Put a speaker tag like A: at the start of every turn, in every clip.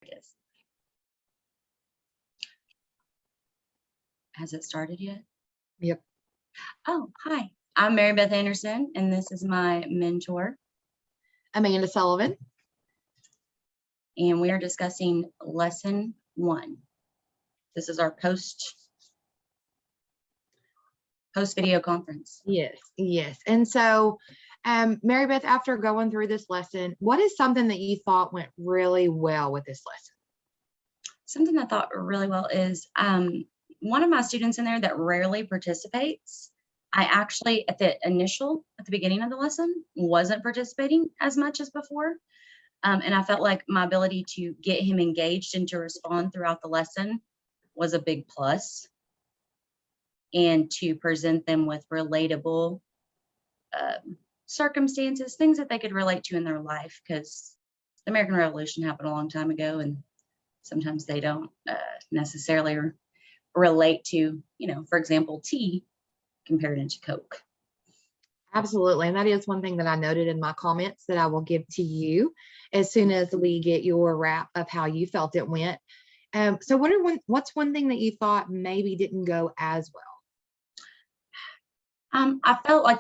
A: It is. Has it started yet?
B: Yep.
A: Oh, hi. I'm Mary Beth Anderson, and this is my mentor.
B: Amanda Sullivan.
A: And we are discussing lesson 1. This is our post video conference.
B: Yes. And so, Mary Beth, after going through this lesson, what is something that you thought went really well with this lesson?
A: Something I thought really well is one of my students in there that rarely participates. I actually, at the beginning of the lesson, wasn't participating as much as before. And I felt like my ability to get him engaged and to respond throughout the lesson was a big plus. And to present them with relatable circumstances, things that they could relate to in their life, because the American Revolution happened a long time ago, and sometimes they don't necessarily relate to, for example, tea compared to Coke.
B: Absolutely. And that is one thing that I noted in my comments that I will give to you as soon as we get your wrap of how you felt it went. So what's one thing that you thought maybe didn't go as well?
A: I felt like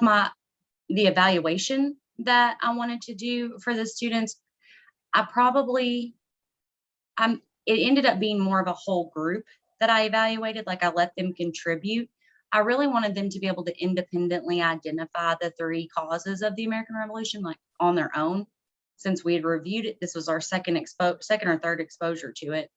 A: the evaluation that I wanted to do for the students, it ended up being more of a whole group that I evaluated. Like, I let them contribute. I really wanted them to be able to independently identify the 3 causes of the American Revolution, like on their own. Since we had reviewed it, this was our second or third exposure to it.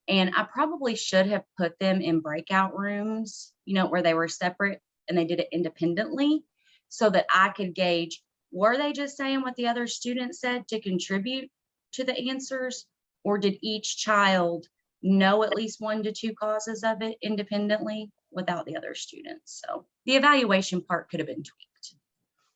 A: And I probably should have put them in breakout rooms, where they were separate and they did it independently, so that I could gauge, were they just saying what the other students said to contribute to the answers, or did each child know at least 1 to 2 causes of it independently without the other students? So the evaluation part could have been tweaked.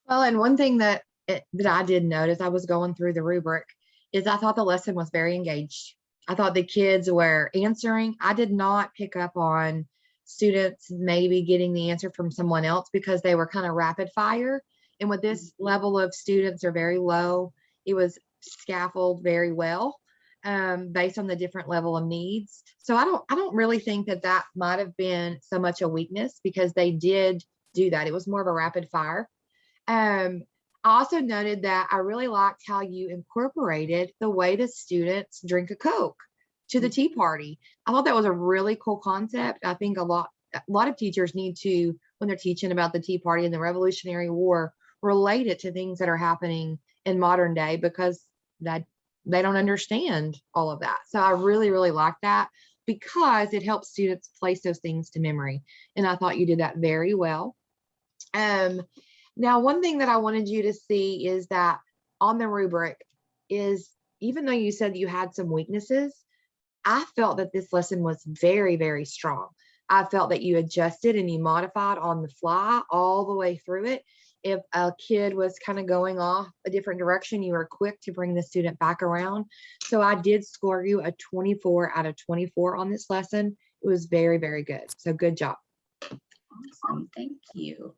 B: Well, and one thing that I did notice, I was going through the rubric, is I thought the lesson was very engaged. I thought the kids were answering. I did not pick up on students maybe getting the answer from someone else because they were kind of rapid fire. And with this level of students are very low, it was scaffolded very well based on the different level of needs. So I don't really think that might have been so much a weakness, because they did do that. It was more of a rapid fire. I also noted that I really liked how you incorporated the way the students drink a Coke to the tea party. I thought that was a really cool concept. I think a lot of teachers need to, when they're teaching about the Tea Party and the Revolutionary War, relate it to things that are happening in modern day, because that they don't understand all of that. So I really, really like that, because it helps students place those things to memory. And I thought you did that very well. Now, one thing that I wanted you to see is that on the rubric is, even though you said you had some weaknesses, I felt that this lesson was very, very strong. I felt that you adjusted and you modified on the fly all the way through it. If a kid was kind of going off a different direction, you were quick to bring the student back around. So I did score you a 24 out of 24 on this lesson. It was very, very good. So good job.
A: Awesome. Thank you.